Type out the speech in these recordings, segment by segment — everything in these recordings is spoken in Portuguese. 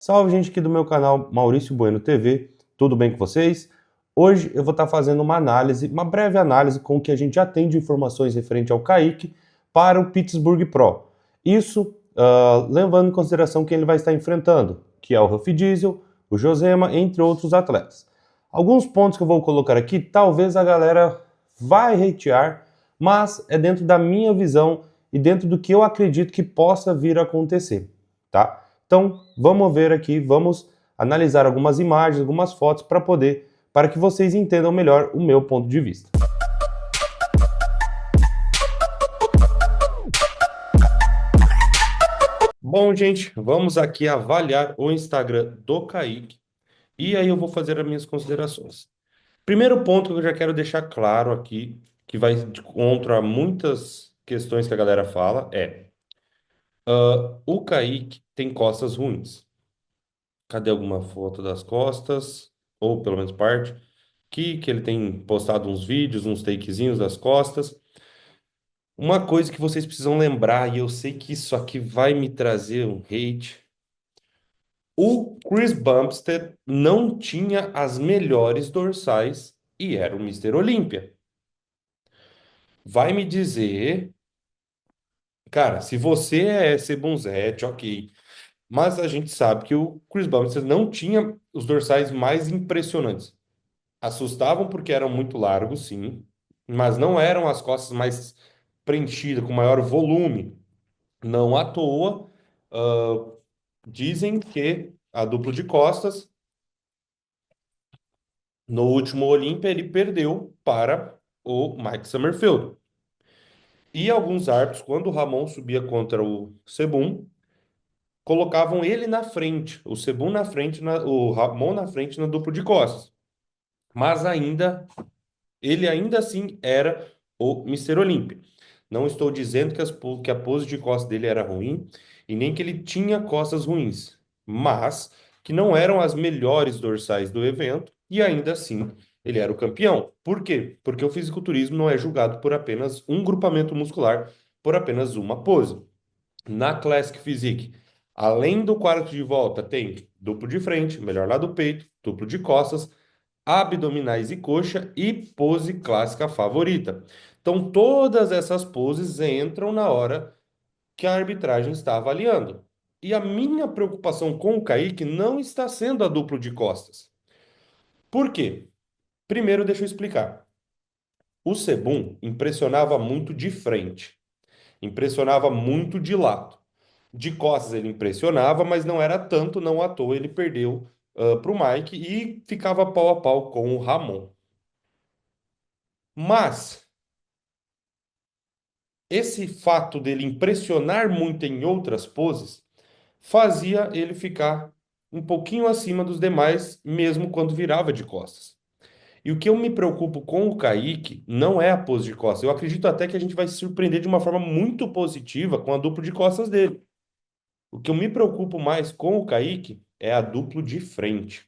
Salve, gente aqui do meu canal Maurício Bueno TV, tudo bem com vocês? Hoje eu vou estar fazendo uma análise, uma breve análise com o que a gente já tem de informações referente ao Kaique para o Pittsburgh Pro. Isso levando em consideração quem ele vai estar enfrentando, que é o Ruff Diesel, o Josema, entre outros atletas. Alguns pontos que eu vou colocar aqui, talvez a galera vai hatear, mas é dentro da minha visão e dentro do que eu acredito que possa vir a acontecer, tá? Então, vamos ver aqui, vamos analisar algumas imagens, algumas fotos para que vocês entendam melhor o meu ponto de vista. Bom, gente, vamos aqui avaliar o Instagram do Kaique e aí eu vou fazer as minhas considerações. Primeiro ponto que eu já quero deixar claro aqui, que vai de contra a muitas questões que a galera fala, o Kaique tem costas ruins. Cadê alguma foto das costas? Ou pelo menos parte? Que ele tem postado uns vídeos, uns takezinhos das costas. Uma coisa que vocês precisam lembrar, e eu sei que isso aqui vai me trazer um hate. O Chris Bumstead não tinha as melhores dorsais e era o Mr. Olímpia. Vai me dizer, cara, se você é Sebunzete, ok. Mas a gente sabe que o Chris Bumstead não tinha os dorsais mais impressionantes. Assustavam porque eram muito largos, sim, mas não eram as costas mais preenchidas, com maior volume. Não à toa, ah, dizem que a dupla de costas, no último Olímpia, ele perdeu para o Mike Summerfield. E alguns árbitros, quando o Ramon subia contra o Sebum, colocavam ele na frente, o Sebum na frente, o Ramon na frente na dupla de costas. Mas ele ainda assim era o Mister Olímpia. Não estou dizendo que a pose de costas dele era ruim e nem que ele tinha costas ruins, mas que não eram as melhores dorsais do evento e ainda assim ele era o campeão. Por quê? Porque o fisiculturismo não é julgado por apenas um grupamento muscular, por apenas uma pose. Na Classic Physique, além do quarto de volta, tem duplo de frente, melhor lado do peito, duplo de costas, abdominais e coxa e pose clássica favorita. Então, todas essas poses entram na hora que a arbitragem está avaliando. E a minha preocupação com o Kaique não está sendo a duplo de costas. Por quê? Primeiro, deixa eu explicar. O Sebum impressionava muito de frente, impressionava muito de lado. De costas ele impressionava, mas não era tanto, não à toa ele perdeu para o Mike e ficava pau a pau com o Ramon. Mas esse fato dele impressionar muito em outras poses fazia ele ficar um pouquinho acima dos demais, mesmo quando virava de costas. E o que eu me preocupo com o Kaique não é a pose de costas. Eu acredito até que a gente vai se surpreender de uma forma muito positiva com a dupla de costas dele. O que eu me preocupo mais com o Kaique é a duplo de frente.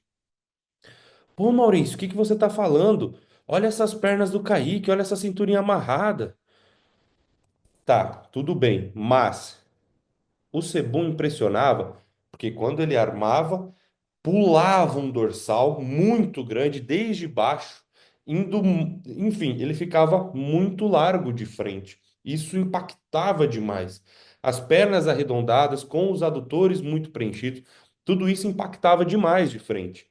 Pô, Maurício, o que que você tá falando? Olha essas pernas do Kaique, olha essa cinturinha amarrada. Tá, tudo bem, mas o Sebum impressionava porque quando ele armava, pulava um dorsal muito grande desde baixo, indo, enfim, ele ficava muito largo de frente. Isso impactava demais. As pernas arredondadas, com os adutores muito preenchidos, tudo isso impactava demais de frente.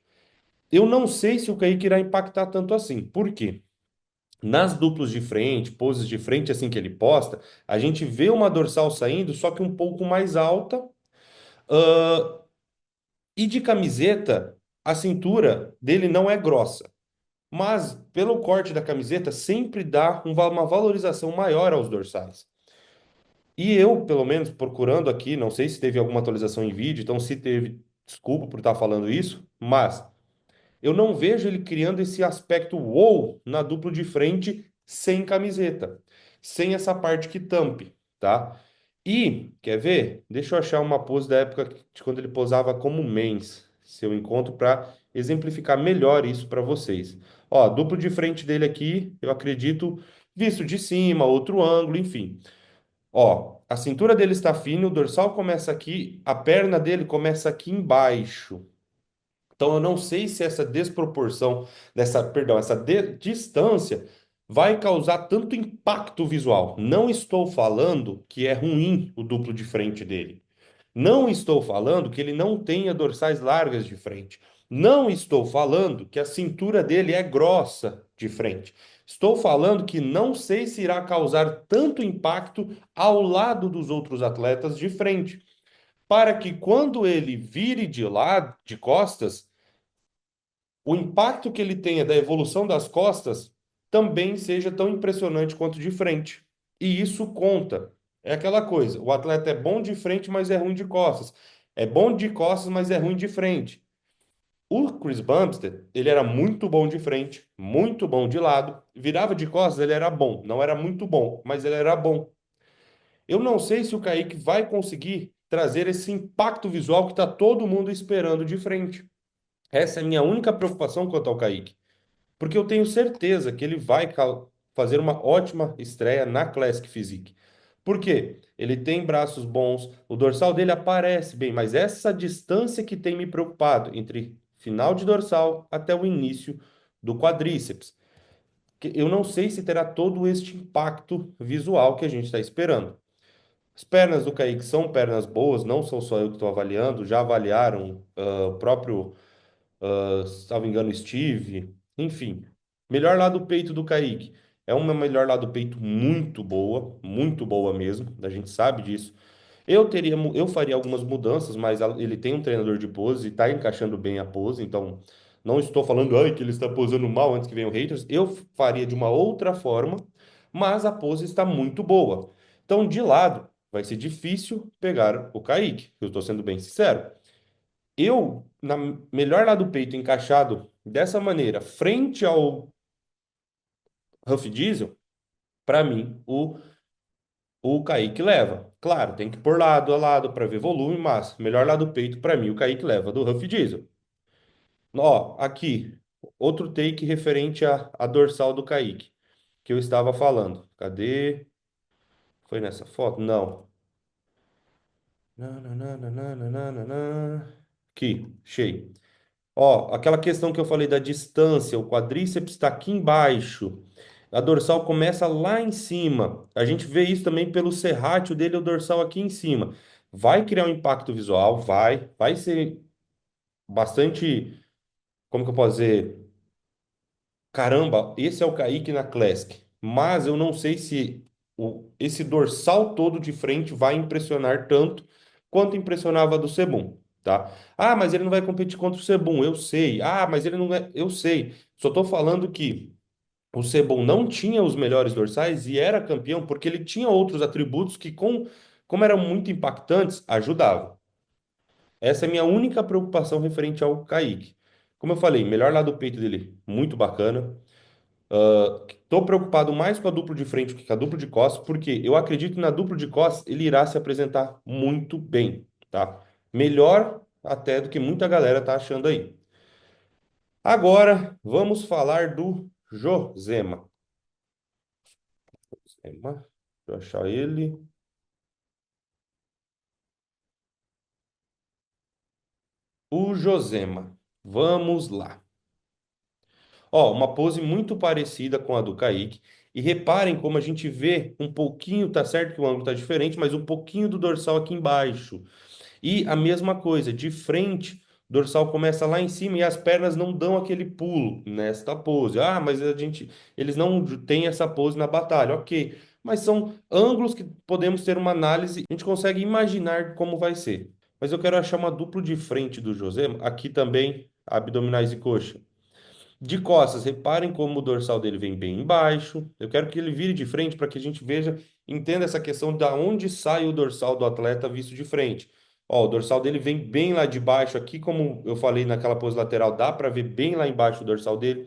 Eu não sei se o Kaique irá impactar tanto assim. Por quê? Nas duplos de frente, poses de frente assim que ele posta, a gente vê uma dorsal saindo, só que um pouco mais alta. E de camiseta, a cintura dele não é grossa. Mas, pelo corte da camiseta, sempre dá uma valorização maior aos dorsais. E eu, pelo menos, procurando aqui, não sei se teve alguma atualização em vídeo, então se teve, desculpa por estar falando isso, mas eu não vejo ele criando esse aspecto wow na duplo de frente sem camiseta, sem essa parte que tampe, tá? E, quer ver? Deixa eu achar uma pose da época de quando ele posava como mens, se eu encontro para exemplificar melhor isso para vocês. Ó, duplo de frente dele aqui, eu acredito, visto de cima, outro ângulo, enfim. Ó, A cintura dele está fina, o dorsal começa aqui, a perna dele começa aqui embaixo. Então eu não sei se essa desproporção, perdão, essa distância vai causar tanto impacto visual. Não estou falando que é ruim o duplo de frente dele. Não estou falando que ele não tenha dorsais largas de frente. Não estou falando que a cintura dele é grossa de frente. Estou falando que não sei se irá causar tanto impacto ao lado dos outros atletas de frente, para que quando ele vire de lado, de costas, o impacto que ele tenha da evolução das costas também seja tão impressionante quanto de frente. E isso conta. É aquela coisa, o atleta é bom de frente, mas é ruim de costas. É bom de costas, mas é ruim de frente. O Chris Bumstead, ele era muito bom de frente, muito bom de lado. Virava de costas, ele era bom. Não era muito bom, mas ele era bom. Eu não sei se o Kaique vai conseguir trazer esse impacto visual que está todo mundo esperando de frente. Essa é a minha única preocupação quanto ao Kaique. Porque eu tenho certeza que ele vai fazer uma ótima estreia na Classic Physique. Por quê? Ele tem braços bons, o dorsal dele aparece bem, mas essa distância que tem me preocupado entre final de dorsal até o início do quadríceps. Que eu não sei se terá todo este impacto visual que a gente está esperando. As pernas do Kaique são pernas boas, não sou só eu que estou avaliando, já avaliaram o próprio se não me engano, Steve, enfim. Melhor lado do peito do Kaique. É uma melhor lado do peito muito boa mesmo, a gente sabe disso. Eu faria algumas mudanças, mas ele tem um treinador de pose e está encaixando bem a pose, então não estou falando ai, que ele está posando mal antes que venham haters. Eu faria de uma outra forma, mas a pose está muito boa. Então, de lado, vai ser difícil pegar o Kaique, eu estou sendo bem sincero. Eu, na melhor lado do peito encaixado dessa maneira, frente ao Huff Diesel, para mim, o Kaique leva. Claro, tem que pôr lado a lado para ver volume, mas melhor lado do peito, para mim, o Kaique leva do Huff Diesel. Ó, aqui, outro take referente à dorsal do Kaique, que eu estava falando. Cadê? Foi nessa foto? Não. Nananana. Aqui, achei. Ó, aquela questão que eu falei da distância, o quadríceps está aqui embaixo, a dorsal começa lá em cima. A gente vê isso também pelo serrátil dele, o dorsal aqui em cima. Vai criar um impacto visual, vai ser bastante, como que eu posso dizer? Caramba, esse é o Kaique na Classic, mas eu não sei se esse dorsal todo de frente vai impressionar tanto quanto impressionava do Sebum, tá? Ah, mas ele não vai competir contra o Sebum, eu sei. Ah, mas ele não é, eu sei. Só tô falando que o Sebum não tinha os melhores dorsais e era campeão porque ele tinha outros atributos que, como eram muito impactantes, ajudavam. Essa é a minha única preocupação referente ao Kaique. Como eu falei, melhor lado do peito dele, muito bacana. Estou preocupado mais com a dupla de frente que com a dupla de costas, porque eu acredito que na dupla de costas ele irá se apresentar muito bem, tá? Melhor até do que muita galera tá achando aí. Agora, vamos falar do Josema. Josema, deixa eu achar ele. O Josema. Vamos lá. Ó, uma pose muito parecida com a do Kaique. E reparem como a gente vê um pouquinho, tá certo que o ângulo tá diferente, mas um pouquinho do dorsal aqui embaixo. E a mesma coisa, de frente, o dorsal começa lá em cima e as pernas não dão aquele pulo nesta pose. Ah, mas eles não têm essa pose na batalha, ok. Mas são ângulos que podemos ter uma análise, a gente consegue imaginar como vai ser. Mas eu quero achar uma dupla de frente do José, aqui também, abdominais e coxa. De costas, reparem como o dorsal dele vem bem embaixo. Eu quero que ele vire de frente para que a gente veja, entenda essa questão da onde sai o dorsal do atleta visto de frente. Ó, o dorsal dele vem bem lá de baixo, aqui como eu falei naquela pose lateral, dá para ver bem lá embaixo o dorsal dele,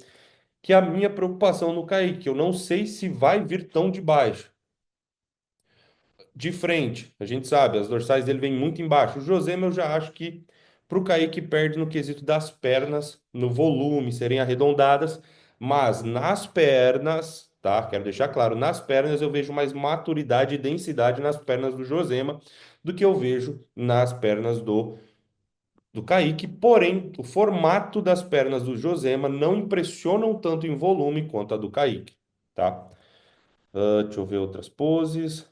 que é a minha preocupação no Kaique, eu não sei se vai vir tão de baixo. De frente, a gente sabe, as dorsais dele vêm muito embaixo. O Josema eu já acho que para o Kaique perde no quesito das pernas, no volume, serem arredondadas, mas nas pernas tá? Quero deixar claro, nas pernas eu vejo mais maturidade e densidade nas pernas do Josema do que eu vejo nas pernas do Kaique. Porém, o formato das pernas do Josema não impressionam tanto em volume quanto a do Kaique, tá? Deixa eu ver outras poses.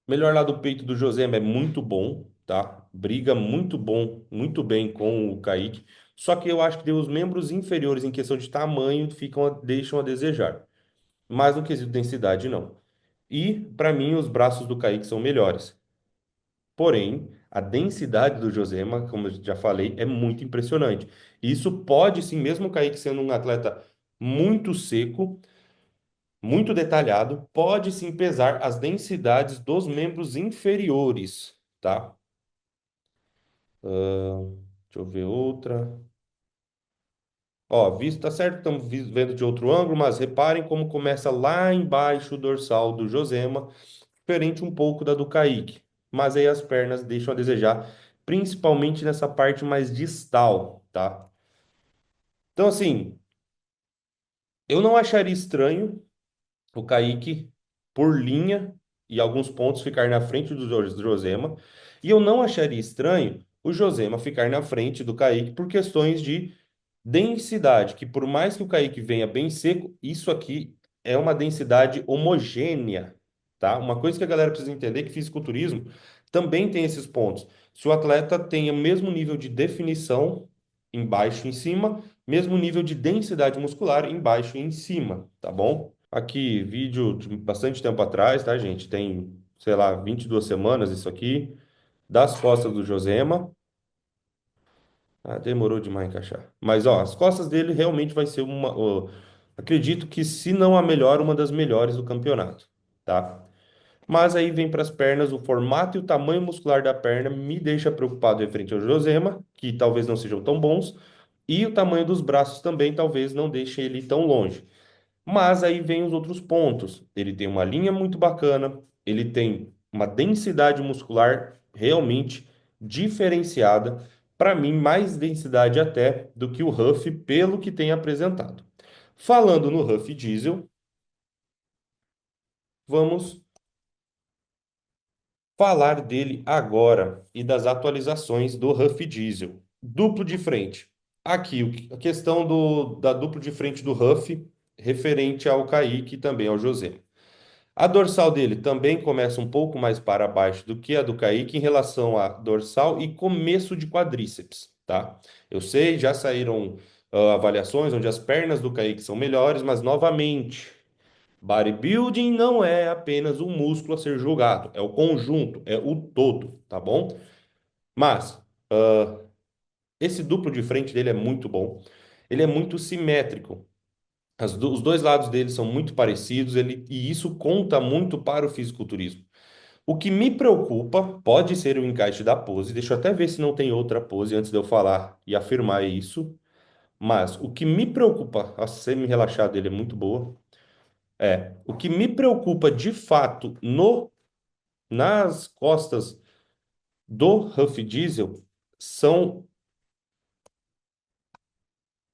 Melhor lado do peito do Josema é muito bom, tá? Briga muito bom, muito bem com o Kaique. Só que eu acho que os membros inferiores, em questão de tamanho, deixam a desejar. Mas no quesito densidade, não. E, para mim, os braços do Kaique são melhores. Porém, a densidade do Josema, como eu já falei, é muito impressionante. E isso pode, sim, mesmo o Kaique sendo um atleta muito seco, muito detalhado, pode sim pesar as densidades dos membros inferiores, tá? Deixa eu ver outra. Ó, visto, tá certo, estamos vendo de outro ângulo, mas reparem como começa lá embaixo o dorsal do Josema, diferente um pouco da do Kaique. Mas aí as pernas deixam a desejar, principalmente nessa parte mais distal, tá? Então, assim, eu não acharia estranho o Kaique, por linha e alguns pontos, ficar na frente do Josema. E eu não acharia estranho o Josema ficar na frente do Kaique por questões de densidade, que por mais que o Kaique venha bem seco, isso aqui é uma densidade homogênea, tá? Uma coisa que a galera precisa entender é que fisiculturismo também tem esses pontos. Se o atleta tem o mesmo nível de definição embaixo e em cima, mesmo nível de densidade muscular embaixo e em cima, tá bom? Aqui, vídeo de bastante tempo atrás, tá, gente? Tem, sei lá, 22 semanas isso aqui, das costas do Josema. Ah, demorou demais encaixar. Mas, ó, as costas dele realmente vai ser acredito que, se não a melhor, uma das melhores do campeonato, tá? Mas aí vem para as pernas, o formato e o tamanho muscular da perna me deixa preocupado referente ao Josema, que talvez não sejam tão bons, e o tamanho dos braços também talvez não deixe ele tão longe. Mas aí vem os outros pontos. Ele tem uma linha muito bacana, ele tem uma densidade muscular realmente diferenciada. Para mim, mais densidade até do que o Huff, pelo que tem apresentado. Falando no Huff Diesel, vamos falar dele agora e das atualizações do Huff Diesel. Duplo de frente. Aqui, a questão da duplo de frente do Huff, referente ao Kaique e também ao José. A dorsal dele também começa um pouco mais para baixo do que a do Kaique em relação a dorsal e começo de quadríceps, tá? Eu sei, já saíram avaliações onde as pernas do Kaique são melhores, mas novamente, bodybuilding não é apenas o músculo a ser julgado, é o conjunto, é o todo, tá bom? Mas esse duplo de frente dele é muito bom, ele é muito simétrico. Os dois lados dele são muito parecidos, e isso conta muito para o fisiculturismo. O que me preocupa pode ser o encaixe da pose. Deixa eu até ver se não tem outra pose antes de eu falar e afirmar isso. Mas o que me preocupa, a semi-relaxada dele é muito boa. O que me preocupa de fato no nas costas do Huff Diesel são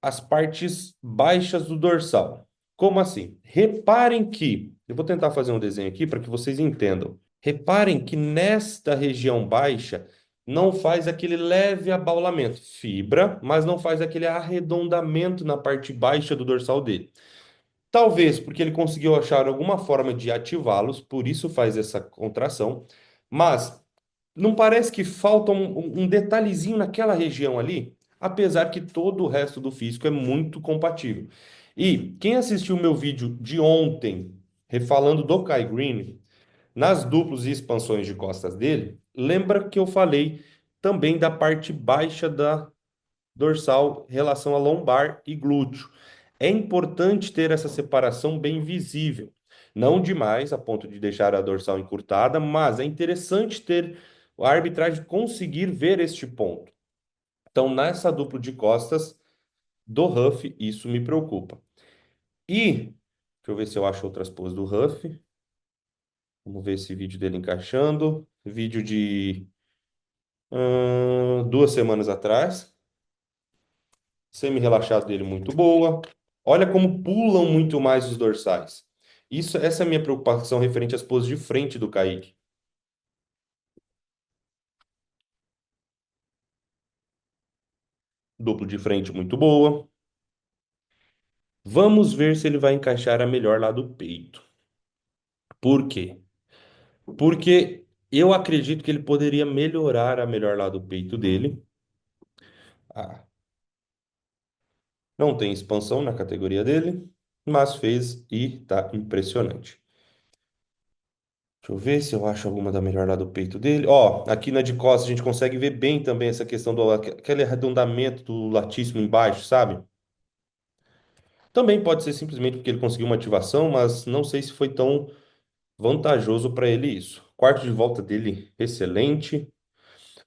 as partes baixas do dorsal. Como assim? Reparem que, eu vou tentar fazer um desenho aqui para que vocês entendam. Reparem que nesta região baixa não faz aquele leve abaulamento, fibra, mas não faz aquele arredondamento na parte baixa do dorsal dele. Talvez porque ele conseguiu achar alguma forma de ativá-los, por isso faz essa contração, mas não parece que falta um detalhezinho naquela região ali, apesar que todo o resto do físico é muito compatível. E quem assistiu o meu vídeo de ontem, refalando do Kai Green, nas duplos e expansões de costas dele, lembra que eu falei também da parte baixa da dorsal em relação a lombar e glúteo. É importante ter essa separação bem visível. Não demais a ponto de deixar a dorsal encurtada, mas é interessante ter a arbitragem conseguir ver este ponto. Então, nessa dupla de costas do Huff, isso me preocupa. E, deixa eu ver se eu acho outras poses do Huff. Vamos ver esse vídeo dele encaixando. Vídeo de 2 semanas atrás. Semi-relaxado dele muito boa. Olha como pulam muito mais os dorsais. Essa é a minha preocupação referente às poses de frente do Kaique. Duplo de frente muito boa. Vamos ver se ele vai encaixar a melhor lá do peito. Por quê? Porque eu acredito que ele poderia melhorar a melhor lá do peito dele. Ah, não tem expansão na categoria dele, mas fez e tá impressionante. Deixa eu ver se eu acho alguma da melhor lá do peito dele. Ó, aqui na de costas a gente consegue ver bem também essa questão do aquele arredondamento do latíssimo embaixo, sabe? Também pode ser simplesmente porque ele conseguiu uma ativação, mas não sei se foi tão vantajoso para ele isso. Quarto de volta dele, excelente.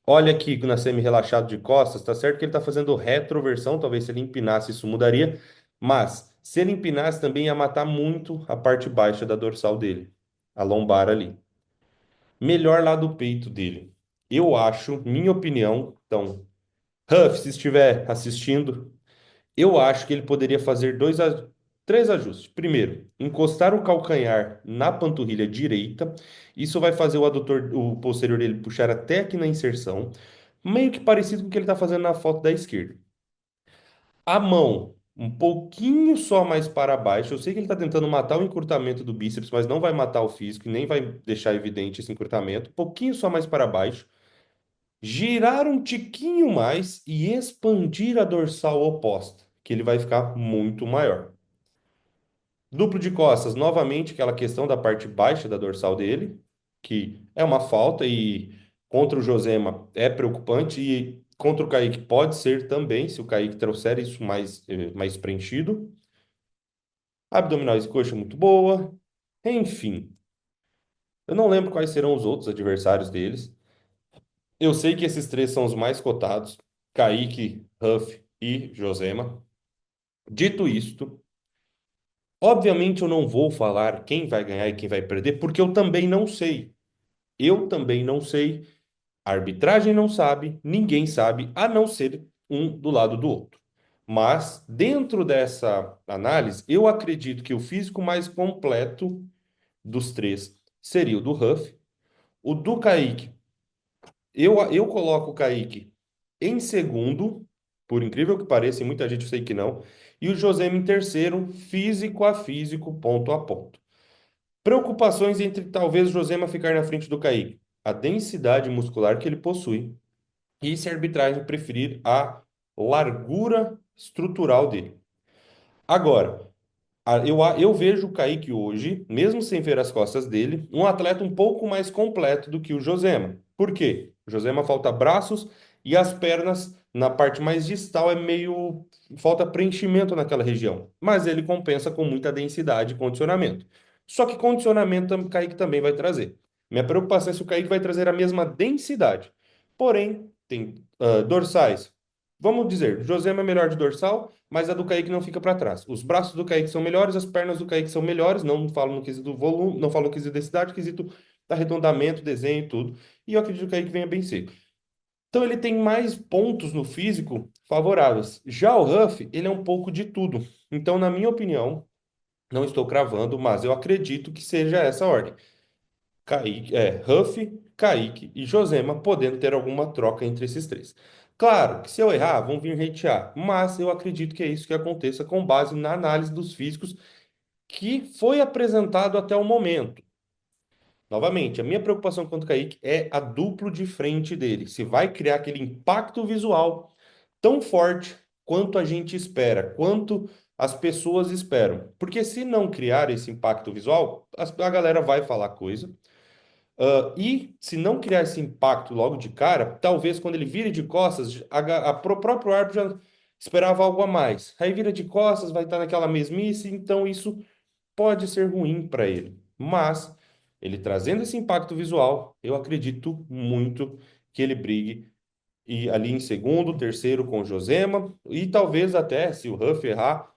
Olha aqui na semi-relaxado de costas, tá certo que ele tá fazendo retroversão, talvez se ele empinasse isso mudaria, mas se ele empinasse também ia matar muito a parte baixa da dorsal dele, a lombar ali. Melhor lá do peito dele. Eu acho, minha opinião, então, Huff, se estiver assistindo, eu acho que ele poderia fazer três ajustes. Primeiro, encostar o calcanhar na panturrilha direita. Isso vai fazer o adutor, o posterior dele puxar até aqui na inserção, meio que parecido com o que ele está fazendo na foto da esquerda. A mão, um pouquinho só mais para baixo. Eu sei que ele está tentando matar o encurtamento do bíceps, mas não vai matar o físico e nem vai deixar evidente esse encurtamento. Um pouquinho só mais para baixo. Girar um tiquinho mais e expandir a dorsal oposta, que ele vai ficar muito maior. Duplo de costas, novamente, aquela questão da parte baixa da dorsal dele, que é uma falta e contra o Josema é preocupante e contra o Kaique pode ser também, se o Kaique trouxer isso mais preenchido. Abdominais e coxa muito boa. Enfim, eu não lembro quais serão os outros adversários deles. Eu sei que esses três são os mais cotados: Kaique, Huff e Josema. Dito isto, obviamente eu não vou falar quem vai ganhar e quem vai perder, porque eu também não sei. Eu também não sei. A arbitragem não sabe, ninguém sabe, a não ser um do lado do outro. Mas, dentro dessa análise, eu acredito que o físico mais completo dos três seria o do Huff. O do Kaique, eu coloco o Kaique em segundo, por incrível que pareça, e muita gente eu sei que não, e o José em terceiro, físico a físico, ponto a ponto. Preocupações entre talvez o Josema ficar na frente do Kaique. A densidade muscular que ele possui e se a arbitragem preferir a largura estrutural dele. Agora, eu vejo o Kaique hoje, mesmo sem ver as costas dele, um atleta um pouco mais completo do que o Josema. Por quê? O Josema falta braços e as pernas na parte mais distal é meio falta preenchimento naquela região, mas ele compensa com muita densidade e condicionamento. Só que condicionamento o Kaique também vai trazer. Minha preocupação é se o Kaique vai trazer a mesma densidade. Porém, tem dorsais. Vamos dizer, Josema é melhor de dorsal, mas a do Kaique não fica para trás. Os braços do Kaique são melhores, as pernas do Kaique são melhores, não falo no quesito volume, não falo no quesito densidade, quesito arredondamento, desenho e tudo. E eu acredito que o Kaique venha bem seco. Então ele tem mais pontos no físico favoráveis. Já o Huff, ele é um pouco de tudo. Então, na minha opinião, não estou cravando, mas eu acredito que seja essa a ordem. Huff, Kaique e Josema, podendo ter alguma troca entre esses três. Claro que se eu errar, vão vir hatear, mas eu acredito que é isso que aconteça com base na análise dos físicos que foi apresentado até o momento. Novamente, a minha preocupação quanto ao Kaique é a duplo de frente dele. Se vai criar aquele impacto visual tão forte quanto a gente espera, quanto as pessoas esperam. Porque se não criar esse impacto visual, a galera vai falar coisa. E se não criar esse impacto logo de cara, talvez quando ele vire de costas, próprio árbitro já esperava algo a mais. Aí vira de costas, vai estar naquela mesmice, então isso pode ser ruim para ele. Mas ele trazendo esse impacto visual, eu acredito muito que ele brigue e ali em segundo, terceiro com o Josema e talvez até, se o Huff errar,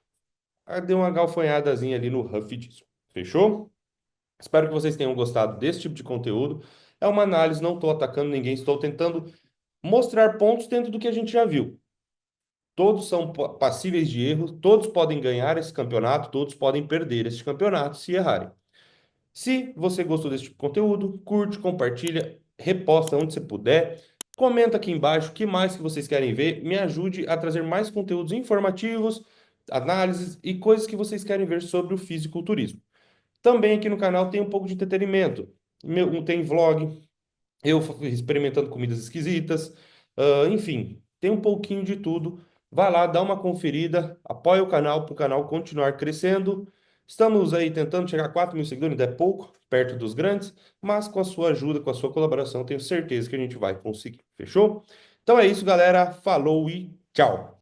dê uma galfanhadazinha ali no Huff disso. Fechou? Espero que vocês tenham gostado desse tipo de conteúdo. É uma análise, não estou atacando ninguém, estou tentando mostrar pontos dentro do que a gente já viu. todos são passíveis de erro, todos podem ganhar esse campeonato, todos podem perder esse campeonato se errarem. Se você gostou desse tipo de conteúdo, curte, compartilha, reposta onde você puder, comenta aqui embaixo o que mais que vocês querem ver, me ajude a trazer mais conteúdos informativos, análises e coisas que vocês querem ver sobre o fisiculturismo. Também aqui no canal tem um pouco de entretenimento. Tem vlog, eu experimentando comidas esquisitas, enfim, tem um pouquinho de tudo. Vai lá, dá uma conferida, apoia o canal para o canal continuar crescendo. Estamos aí tentando chegar a 4 mil seguidores, ainda é pouco, perto dos grandes, mas com a sua ajuda, com a sua colaboração, tenho certeza que a gente vai conseguir. Fechou? Então é isso, galera. Falou e tchau!